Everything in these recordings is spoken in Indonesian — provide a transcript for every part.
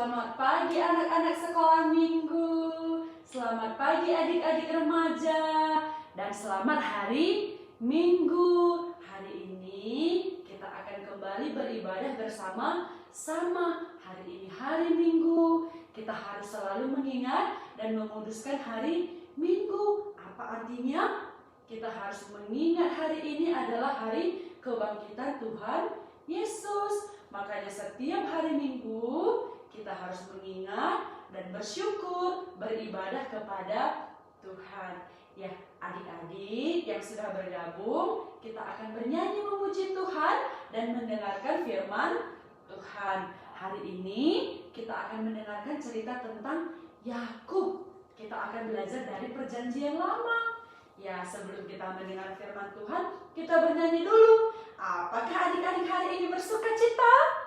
Selamat pagi anak-anak sekolah minggu. Selamat pagi adik-adik remaja. Dan selamat hari Minggu. Hari ini kita akan kembali beribadah bersama-sama. Hari ini hari Minggu. Kita harus selalu mengingat dan menguduskan hari Minggu. Apa artinya? Kita harus mengingat hari ini adalah hari kebangkitan Tuhan Yesus. Makanya setiap hari Minggu kita harus mengingat dan bersyukur, beribadah kepada Tuhan. Ya, adik-adik yang sudah bergabung, kita akan bernyanyi memuji Tuhan dan mendengarkan firman Tuhan. Hari ini kita akan mendengarkan cerita tentang Yakub. Kita akan belajar dari Perjanjian Lama. Ya, sebelum kita mendengar firman Tuhan, kita bernyanyi dulu. Apakah adik-adik hari ini bersuka cita?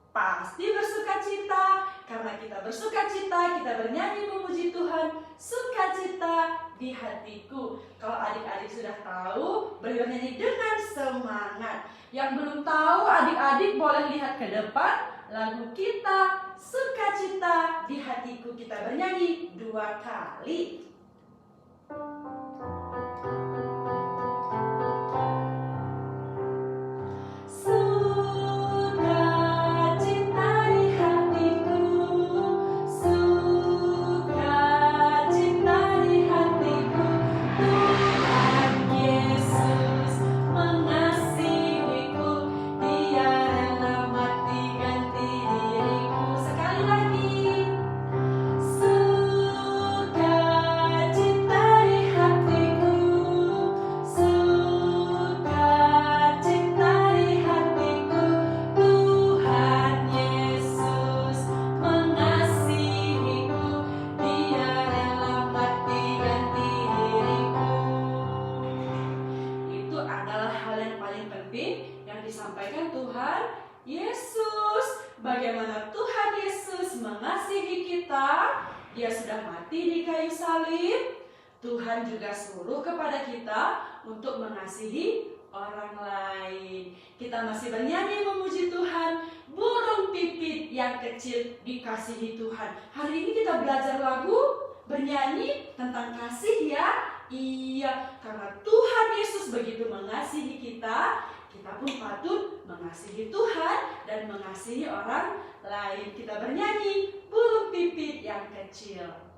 Pasti bersuka cita. Karena kita bersuka cita, kita bernyanyi memuji Tuhan. Sukacita di hatiku. Kalau adik-adik sudah tahu, bernyanyi dengan semangat. Yang belum tahu, adik-adik boleh lihat ke depan. Lagu kita, sukacita di hatiku. Kita bernyanyi 2 kali. Disampaikan Tuhan Yesus. Bagaimana Tuhan Yesus mengasihi kita. Dia sudah mati di kayu salib. Tuhan juga suruh kepada kita untuk mengasihi orang lain. Kita masih bernyanyi memuji Tuhan. Burung pipit yang kecil dikasihi Tuhan. Hari ini kita belajar lagu, bernyanyi tentang kasih ya. Iya, karena Tuhan Yesus begitu mengasihi kita, kita pun patut mengasihi Tuhan dan mengasihi orang lain. Kita bernyanyi burung pipit yang kecil.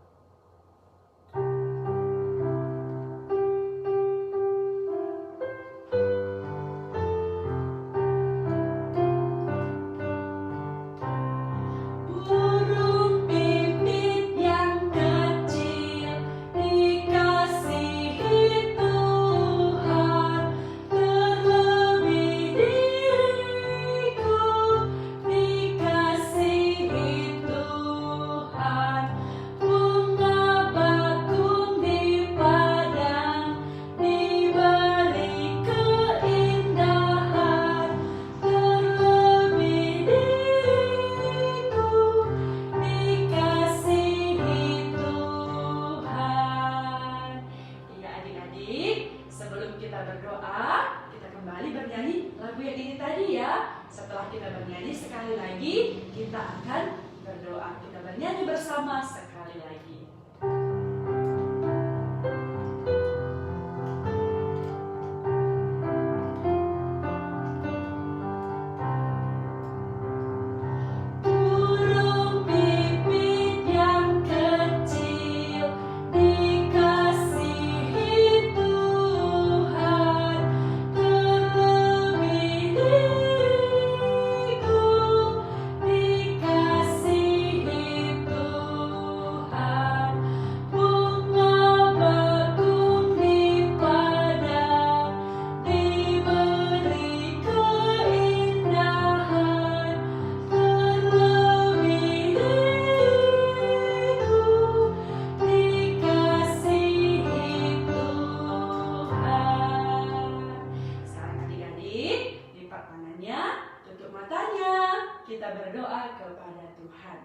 Setelah kita bernyanyi sekali lagi, kita akan berdoa. Kita bernyanyi bersama sekali lagi. Kita berdoa kepada Tuhan.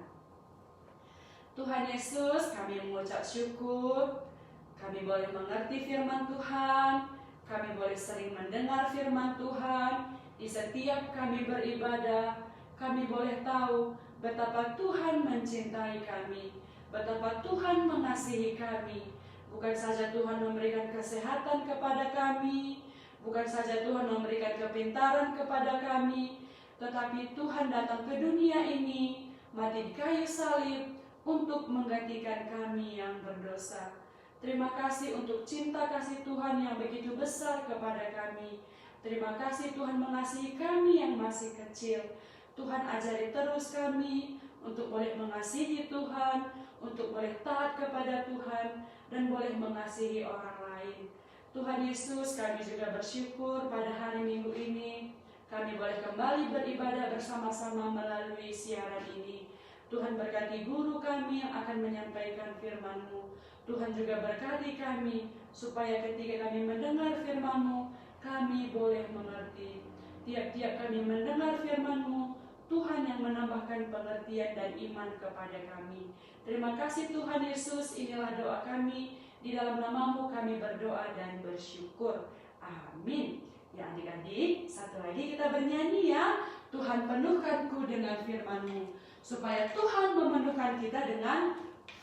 Tuhan Yesus, kami mengucap syukur. Kami boleh mengerti firman Tuhan. Kami boleh sering mendengar firman Tuhan. Di setiap kami beribadah, kami boleh tahu betapa Tuhan mencintai kami, betapa Tuhan mengasihi kami. Bukan saja Tuhan memberikan kesehatan kepada kami, bukan saja Tuhan memberikan kepintaran kepada kami, tetapi Tuhan datang ke dunia ini, mati di kayu salib untuk menggantikan kami yang berdosa. Terima kasih untuk cinta kasih Tuhan yang begitu besar kepada kami. Terima kasih Tuhan mengasihi kami yang masih kecil. Tuhan ajari terus kami untuk boleh mengasihi Tuhan, untuk boleh taat kepada Tuhan, dan boleh mengasihi orang lain. Tuhan Yesus, kami juga bersyukur pada hari Minggu ini kami boleh kembali beribadah bersama-sama melalui siaran ini. Tuhan berkati guru kami yang akan menyampaikan firman-Mu. Tuhan juga berkati kami supaya ketika kami mendengar firman-Mu, kami boleh mengerti. Tiap-tiap kami mendengar firman-Mu, Tuhan yang menambahkan pengertian dan iman kepada kami. Terima kasih Tuhan Yesus, inilah doa kami. Di dalam nama-Mu kami berdoa dan bersyukur. Amin. Ya adik-adik, satu lagi kita bernyanyi ya. Tuhan penuhkanku dengan firman-Mu, supaya Tuhan memenuhkan kita dengan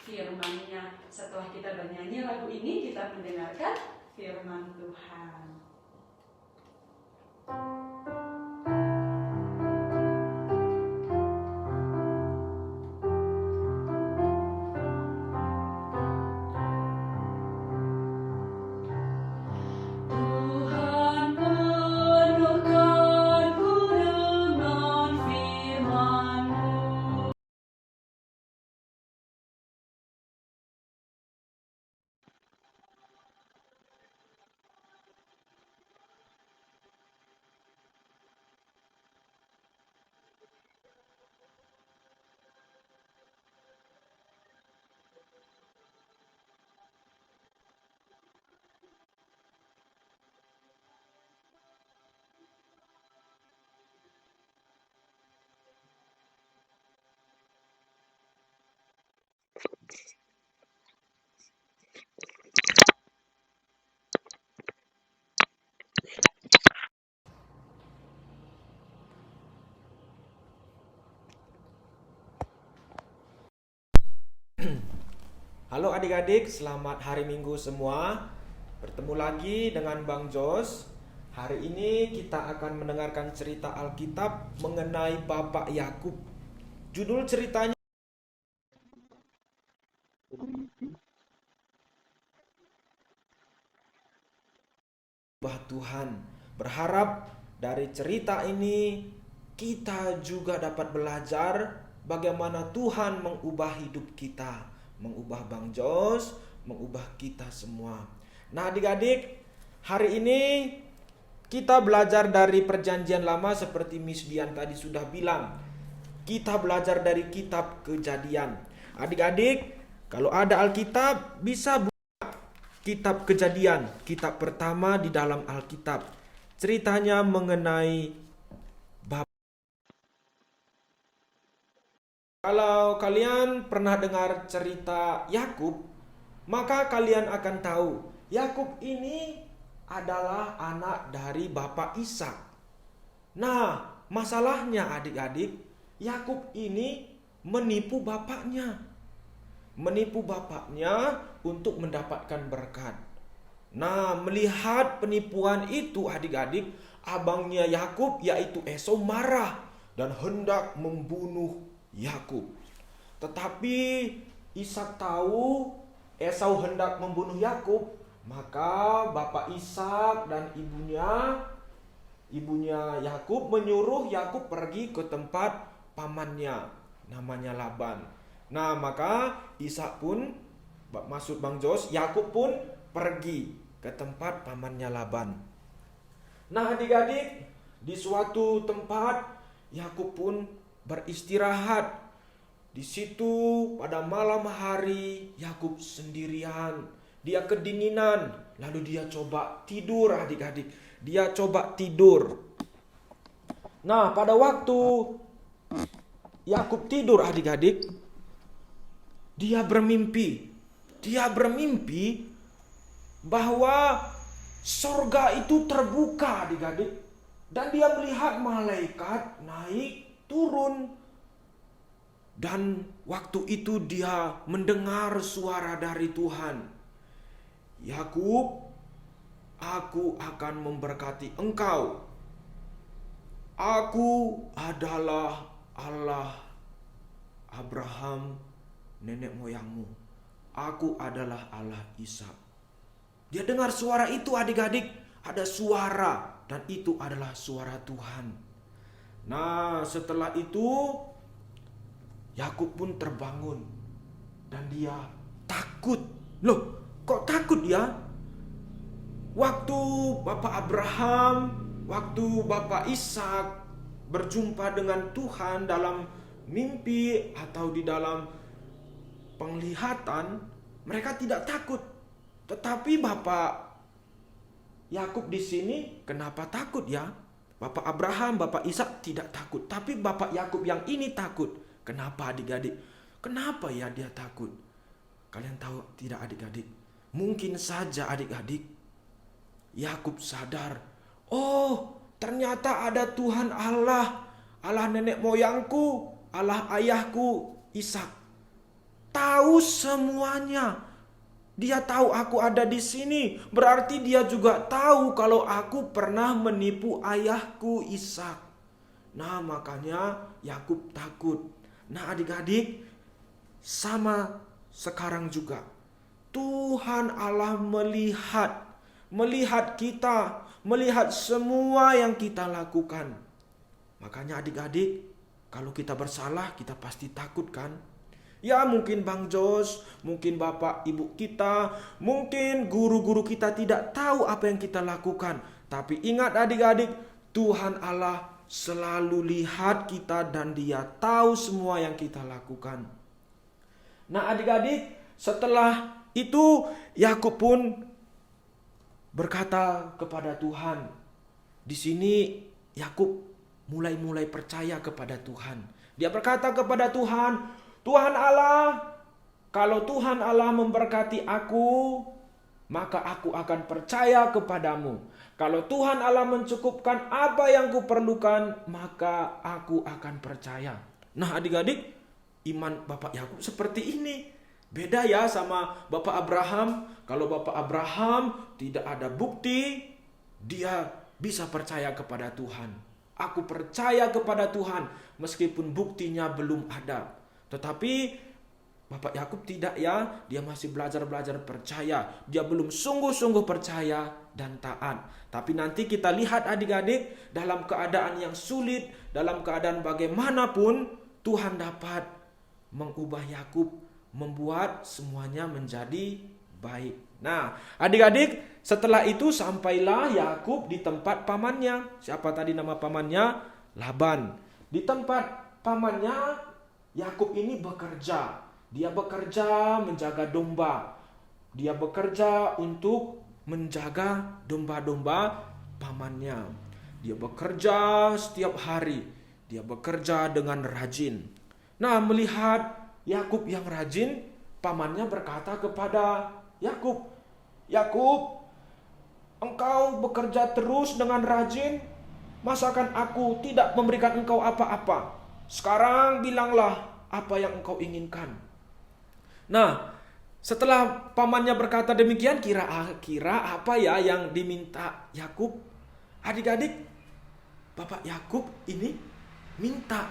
firman-Nya. Setelah kita bernyanyi lagu ini, kita mendengarkan firman Tuhan. Halo adik-adik, selamat hari Minggu semua. Bertemu lagi dengan Bang Jos. Hari ini kita akan mendengarkan cerita Alkitab mengenai Bapak Yakub. Judul ceritanya Tuhan. Berharap dari cerita ini kita juga dapat belajar bagaimana Tuhan mengubah hidup kita, mengubah Bang Jos, mengubah kita semua. Nah adik-adik, hari ini kita belajar dari perjanjian lama seperti Miss Dian tadi sudah bilang. Kita belajar dari kitab Kejadian. Adik-adik, kalau ada Alkitab bisa buka kitab Kejadian, kitab pertama di dalam Alkitab. Ceritanya mengenai Kalau kalian pernah dengar cerita Yakub, maka kalian akan tahu Yakub ini adalah anak dari Bapak Ishak. Nah, masalahnya adik-adik, Yakub ini menipu bapaknya. Menipu bapaknya untuk mendapatkan berkat. Nah, melihat penipuan itu adik-adik, abangnya Yakub yaitu Esau marah dan hendak membunuh Yakub. Tetapi Ishak tahu Esau hendak membunuh Yakub, maka bapak Ishak dan ibunya Yakub menyuruh Yakub pergi ke tempat pamannya, namanya Laban. Nah, maka Ishak pun, maksud Bang Jos, Yakub pun pergi ke tempat pamannya Laban. Nah, adik-adik, di suatu tempat Yakub pun beristirahat. Di situ pada malam hari Yakub sendirian. Dia kedinginan, lalu dia coba tidur adik-adik. Dia coba tidur. Nah, pada waktu Yakub tidur adik-adik, dia bermimpi. Dia bermimpi bahwa sorga itu terbuka adik-adik. Dan dia melihat malaikat naik turun. Dan waktu itu dia mendengar suara dari Tuhan. Yakub, aku akan memberkati engkau. Aku adalah Allah Abraham, nenek moyangmu. Aku adalah Allah Ishak. Dia dengar suara itu adik-adik. Ada suara, dan itu adalah suara Tuhan. Nah, setelah itu Yakub pun terbangun dan dia takut. Loh, kok takut ya? Waktu Bapak Abraham, waktu Bapak Ishak berjumpa dengan Tuhan dalam mimpi atau di dalam penglihatan, mereka tidak takut. Tetapi Bapak Yakub di sini kenapa takut ya? Bapak Abraham, Bapak Ishak tidak takut, tapi Bapak Yakub yang ini takut. Kenapa adik-adik? Kenapa ya dia takut? Kalian tahu tidak adik-adik? Mungkin saja adik-adik Yakub sadar, oh ternyata ada Tuhan Allah, Allah nenek moyangku, Allah ayahku Ishak. Tahu semuanya. Dia tahu aku ada di sini. Berarti dia juga tahu kalau aku pernah menipu ayahku Ishak. Nah, makanya Yakub takut. Nah, adik-adik, sama sekarang juga. Tuhan Allah melihat kita, melihat semua yang kita lakukan. Makanya adik-adik, kalau kita bersalah, kita pasti takut kan? Ya mungkin Bang Jos, mungkin Bapak Ibu kita, mungkin guru-guru kita tidak tahu apa yang kita lakukan. Tapi ingat adik-adik, Tuhan Allah selalu lihat kita dan Dia tahu semua yang kita lakukan. Nah adik-adik, setelah itu Yakub pun berkata kepada Tuhan. Di sini Yakub mulai percaya kepada Tuhan. Dia berkata kepada Tuhan, Tuhan Allah, kalau Tuhan Allah memberkati aku, maka aku akan percaya kepadamu. Kalau Tuhan Allah mencukupkan apa yang kuperlukan, maka aku akan percaya. Nah adik-adik, iman Bapak Yakub seperti ini. Beda ya sama Bapak Abraham. Kalau Bapak Abraham tidak ada bukti, dia bisa percaya kepada Tuhan. Aku percaya kepada Tuhan meskipun buktinya belum ada. Tetapi Bapak Yakub tidak ya, dia masih belajar percaya. Dia belum sungguh-sungguh percaya dan taat. Tapi nanti kita lihat adik-adik, dalam keadaan yang sulit, dalam keadaan bagaimanapun, Tuhan dapat mengubah Yakub, membuat semuanya menjadi baik. Nah, adik-adik, setelah itu sampailah Yakub di tempat pamannya. Siapa tadi nama pamannya? Laban. Di tempat pamannya, Yakub ini bekerja. Dia bekerja menjaga domba. Dia bekerja untuk menjaga domba-domba pamannya. Dia bekerja setiap hari. Dia bekerja dengan rajin. Nah, melihat Yakub yang rajin, pamannya berkata kepada Yakub, Yakub, engkau bekerja terus dengan rajin, masakan aku tidak memberikan engkau apa-apa? Sekarang bilanglah apa yang engkau inginkan. Nah, setelah pamannya berkata demikian, kira-kira apa ya yang diminta Yakub? Adik-adik, Bapak Yakub ini minta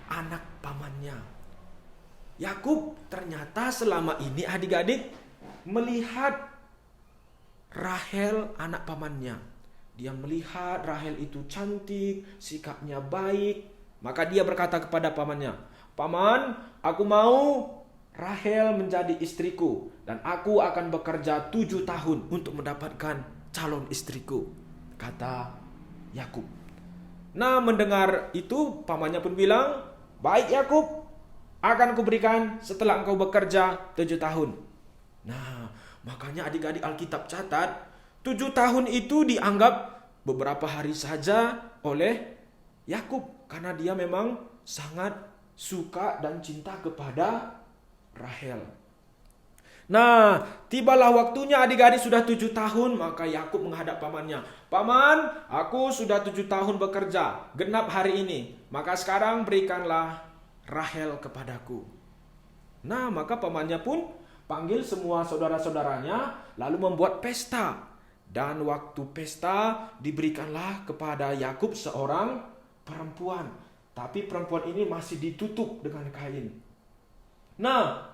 anak pamannya. Yakub ternyata selama ini adik-adik melihat Rahel anak pamannya. Dia melihat Rahel itu cantik, sikapnya baik. Maka dia berkata kepada pamannya, Paman, aku mau Rahel menjadi istriku. Dan aku akan bekerja 7 tahun untuk mendapatkan calon istriku, kata Yakub. Nah, mendengar itu pamannya pun bilang, baik Yakub, akan kuberikan setelah engkau bekerja 7 tahun. Nah, makanya adik-adik Alkitab catat, 7 tahun itu dianggap beberapa hari saja oleh Yakub. Karena dia memang sangat suka dan cinta kepada Rahel. Nah, tibalah waktunya adik-adik sudah 7 tahun, maka Yakub menghadap pamannya. Paman, aku sudah 7 tahun bekerja, genap hari ini. Maka sekarang berikanlah Rahel kepadaku. Nah, maka pamannya pun panggil semua saudara-saudaranya lalu membuat pesta. Dan waktu pesta diberikanlah kepada Yakub seorang perempuan. Tapi perempuan ini masih ditutup dengan kain. Nah,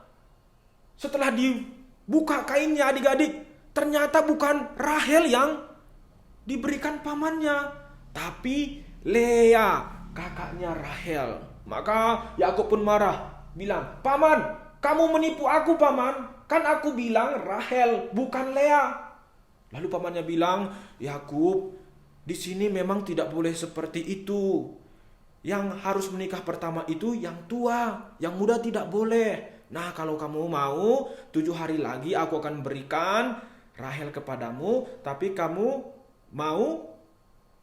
setelah dibuka kainnya adik-adik, ternyata bukan Rahel yang diberikan pamannya, tapi Lea, kakaknya Rahel. Maka Yakub pun marah, bilang, "Paman, kamu menipu aku, paman. Kan aku bilang Rahel, bukan Lea." Lalu pamannya bilang, "Yakub, di sini memang tidak boleh seperti itu. Yang harus menikah pertama itu yang tua, yang muda tidak boleh. Nah, kalau kamu mau, 7 hari lagi aku akan berikan Rahel kepadamu, tapi kamu mau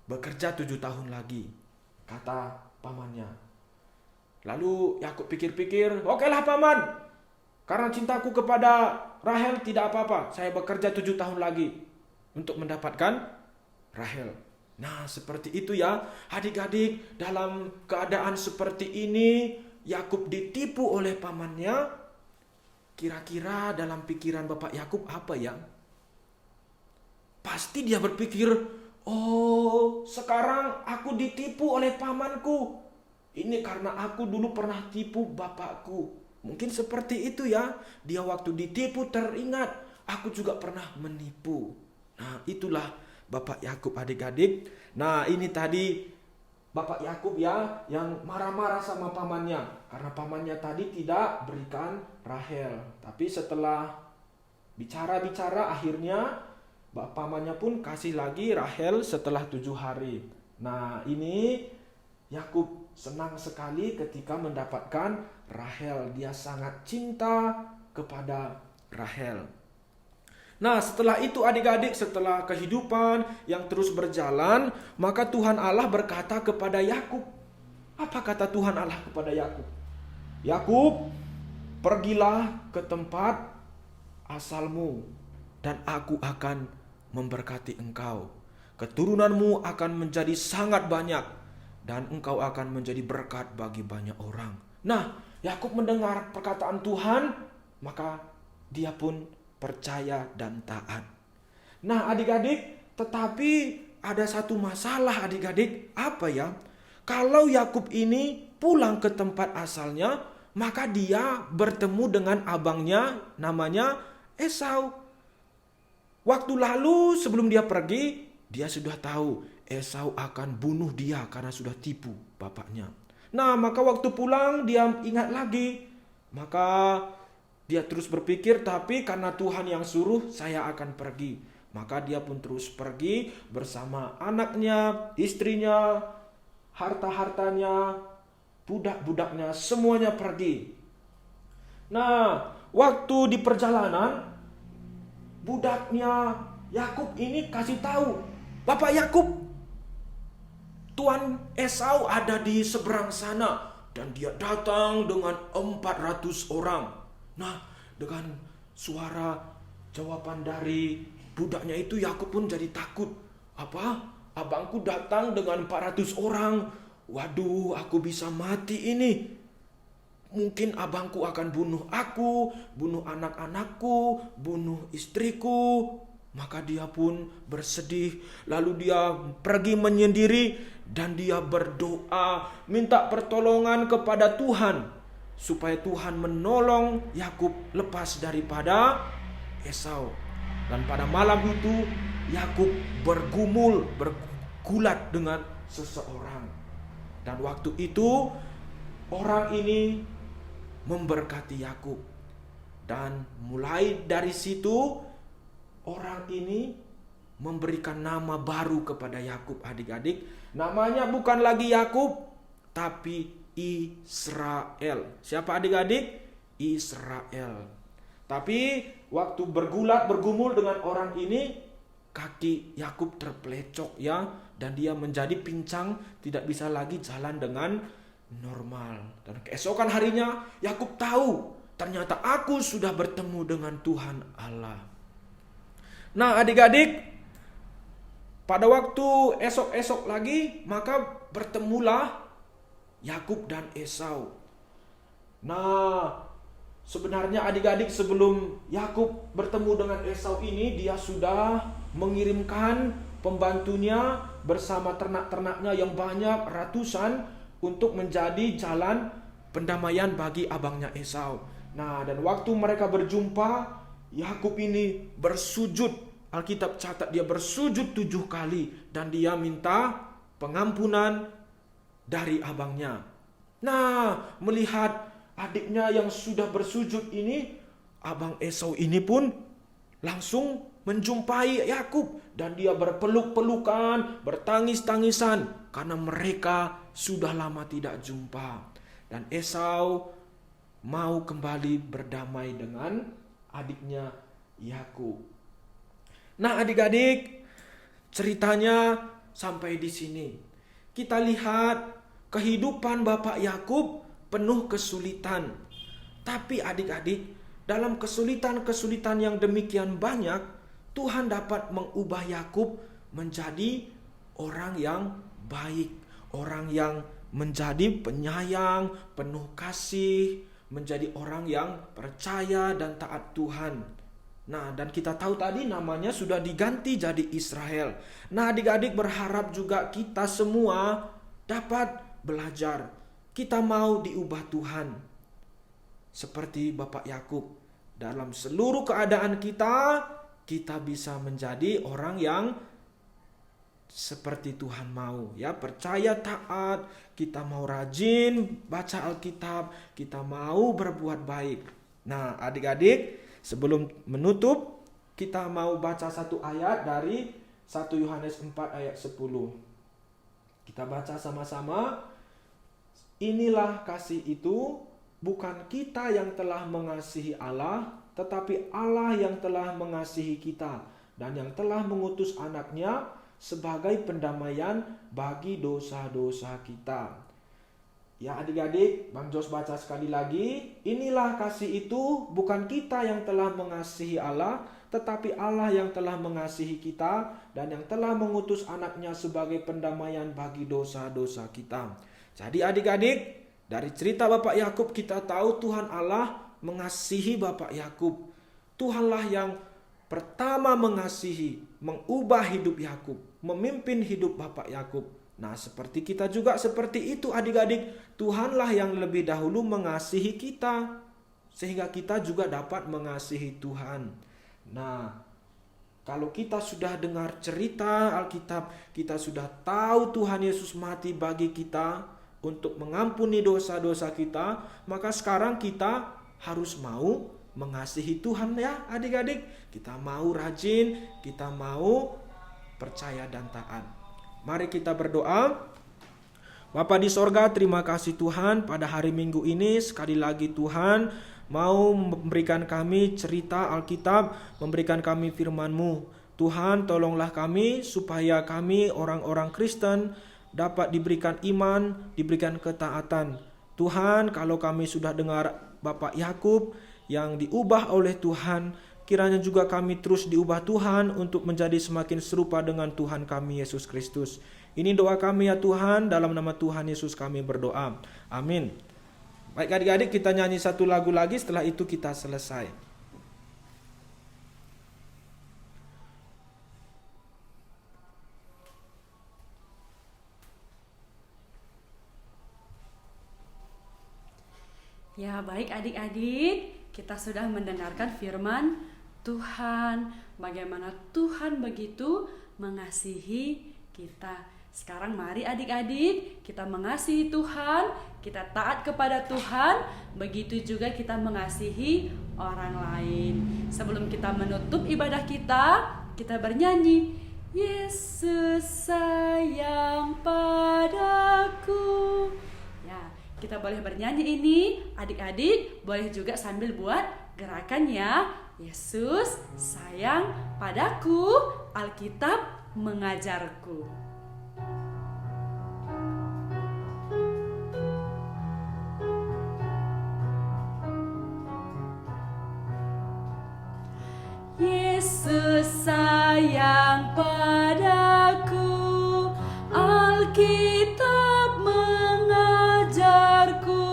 bekerja 7 tahun lagi," kata pamannya. Lalu Yakub pikir-pikir, "Okelah paman, karena cintaku kepada Rahel tidak apa-apa, saya bekerja 7 tahun lagi untuk mendapatkan Rahel." Nah, seperti itu ya adik-adik, dalam keadaan seperti ini Yakub ditipu oleh pamannya. Kira-kira dalam pikiran Bapak Yakub apa ya? Pasti dia berpikir, "Oh, sekarang aku ditipu oleh pamanku. Ini karena aku dulu pernah tipu bapakku." Mungkin seperti itu ya. Dia waktu ditipu teringat, "Aku juga pernah menipu." Nah, itulah Bapak Yakub adik-adik. Nah, ini tadi Bapak Yakub ya yang marah-marah sama pamannya karena pamannya tadi tidak berikan Rahel. Tapi setelah bicara-bicara akhirnya pamannya pun kasih lagi Rahel setelah 7 hari. Nah, ini Yakub senang sekali ketika mendapatkan Rahel. Dia sangat cinta kepada Rahel. Nah, setelah itu adik-adik, setelah kehidupan yang terus berjalan, maka Tuhan Allah berkata kepada Yakub. Apa kata Tuhan Allah kepada Yakub? "Yakub, pergilah ke tempat asalmu dan aku akan memberkati engkau. Keturunanmu akan menjadi sangat banyak dan engkau akan menjadi berkat bagi banyak orang." Nah, Yakub mendengar perkataan Tuhan, maka dia pun percaya dan taat. Nah, adik-adik, tetapi ada satu masalah adik-adik. Apa ya? Kalau Yakub ini pulang ke tempat asalnya, maka dia bertemu dengan abangnya namanya Esau. Waktu lalu sebelum dia pergi, dia sudah tahu Esau akan bunuh dia karena sudah tipu bapaknya. Nah, maka waktu pulang dia ingat lagi. Maka dia terus berpikir, tapi karena Tuhan yang suruh, saya akan pergi. Maka dia pun terus pergi bersama anaknya, istrinya, harta-hartanya, budak-budaknya, semuanya pergi. Nah, waktu di perjalanan, budaknya Yakub ini kasih tahu, "Bapak Yakub, Tuan Esau ada di seberang sana dan dia datang dengan 400 orang. Nah, dengan suara jawaban dari budaknya itu, Yakub pun jadi takut. "Apa? Abangku datang dengan 400 orang. Waduh, aku bisa mati ini. Mungkin abangku akan bunuh aku, bunuh anak-anakku, bunuh istriku." Maka dia pun bersedih. Lalu dia pergi menyendiri dan dia berdoa, minta pertolongan kepada Tuhan supaya Tuhan menolong Yakub lepas daripada Esau. Dan pada malam itu Yakub bergulat dengan seseorang. Dan waktu itu orang ini memberkati Yakub. Dan mulai dari situ orang ini memberikan nama baru kepada Yakub adik-adik. Namanya bukan lagi Yakub, tapi Israel. Siapa adik-adik? Israel. Tapi waktu bergumul dengan orang ini, kaki Yakub terpelecok ya, dan dia menjadi pincang, tidak bisa lagi jalan dengan normal. Dan keesokan harinya Yakub tahu, ternyata aku sudah bertemu dengan Tuhan Allah. Nah, adik-adik, pada waktu esok-esok lagi, maka bertemulah Yakub dan Esau. Nah, sebenarnya adik-adik sebelum Yakub bertemu dengan Esau ini, dia sudah mengirimkan pembantunya bersama ternak-ternaknya yang banyak, ratusan, untuk menjadi jalan pendamaian bagi abangnya Esau. Nah, dan waktu mereka berjumpa, Yakub ini bersujud. Alkitab catat dia bersujud 7 kali dan dia minta pengampunan dari abangnya. Nah, melihat adiknya yang sudah bersujud ini, abang Esau ini pun langsung menjumpai Yakub dan dia berpeluk-pelukan, bertangis-tangisan karena mereka sudah lama tidak jumpa. Dan Esau mau kembali berdamai dengan adiknya Yakub. Nah, adik-adik, ceritanya sampai di sini. Kita lihat kehidupan Bapak Yakub penuh kesulitan. Tapi adik-adik, dalam kesulitan-kesulitan yang demikian banyak, Tuhan dapat mengubah Yakub menjadi orang yang baik, orang yang menjadi penyayang, penuh kasih, menjadi orang yang percaya dan taat Tuhan. Nah, dan kita tahu tadi namanya sudah diganti jadi Israel. Nah, adik-adik berharap juga kita semua dapat belajar. Kita mau diubah Tuhan. Seperti Bapak Yakub. Dalam seluruh keadaan kita bisa menjadi orang yang seperti Tuhan mau. Ya, percaya taat, kita mau rajin baca Alkitab, kita mau berbuat baik. Nah, adik-adik, sebelum menutup, kita mau baca satu ayat dari 1 Yohanes 4 ayat 10. Kita baca sama-sama. Inilah kasih itu, bukan kita yang telah mengasihi Allah, tetapi Allah yang telah mengasihi kita, dan yang telah mengutus anaknya sebagai pendamaian bagi dosa-dosa kita. Ya adik-adik, Bang Jos baca sekali lagi. Inilah kasih itu, bukan kita yang telah mengasihi Allah, tetapi Allah yang telah mengasihi kita dan yang telah mengutus anaknya sebagai pendamaian bagi dosa-dosa kita. Jadi adik-adik, dari cerita Bapak Yakub kita tahu Tuhan Allah mengasihi Bapak Yakub. Tuhanlah yang pertama mengasihi, mengubah hidup Yakub, memimpin hidup Bapak Yakub. Nah, seperti kita juga seperti itu adik-adik. Tuhanlah yang lebih dahulu mengasihi kita, sehingga kita juga dapat mengasihi Tuhan. Nah, kalau kita sudah dengar cerita Alkitab, kita sudah tahu Tuhan Yesus mati bagi kita untuk mengampuni dosa-dosa kita, maka sekarang kita harus mau mengasihi Tuhan ya adik-adik. Kita mau rajin, kita mau percaya dan taat. Mari kita berdoa. Bapa di sorga, terima kasih Tuhan pada hari Minggu ini. Sekali lagi Tuhan mau memberikan kami cerita Alkitab, memberikan kami firman-Mu. Tuhan tolonglah kami supaya kami orang-orang Kristen dapat diberikan iman, diberikan ketaatan. Tuhan, kalau kami sudah dengar Bapak Yakub yang diubah oleh Tuhan, kiranya juga kami terus diubah Tuhan untuk menjadi semakin serupa dengan Tuhan kami Yesus Kristus. Ini doa kami ya Tuhan, dalam nama Tuhan Yesus kami berdoa. Amin. Baik adik-adik, kita nyanyi satu lagu lagi, setelah itu kita selesai. Ya, baik adik-adik, kita sudah mendengarkan firman Tuhan, bagaimana Tuhan begitu mengasihi kita. Sekarang mari adik-adik, kita mengasihi Tuhan, kita taat kepada Tuhan, begitu juga kita mengasihi orang lain. Sebelum kita menutup ibadah kita bernyanyi, Yesus sayang padaku. Ya, kita boleh bernyanyi ini, adik-adik boleh juga sambil buat gerakan ya. Yesus sayang padaku, Alkitab mengajarku. Yesus sayang padaku, Alkitab mengajarku.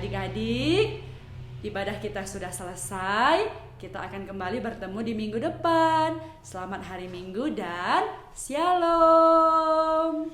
adik-adik, ibadah kita sudah selesai. Kita akan kembali bertemu di minggu depan. Selamat hari Minggu dan Shalom.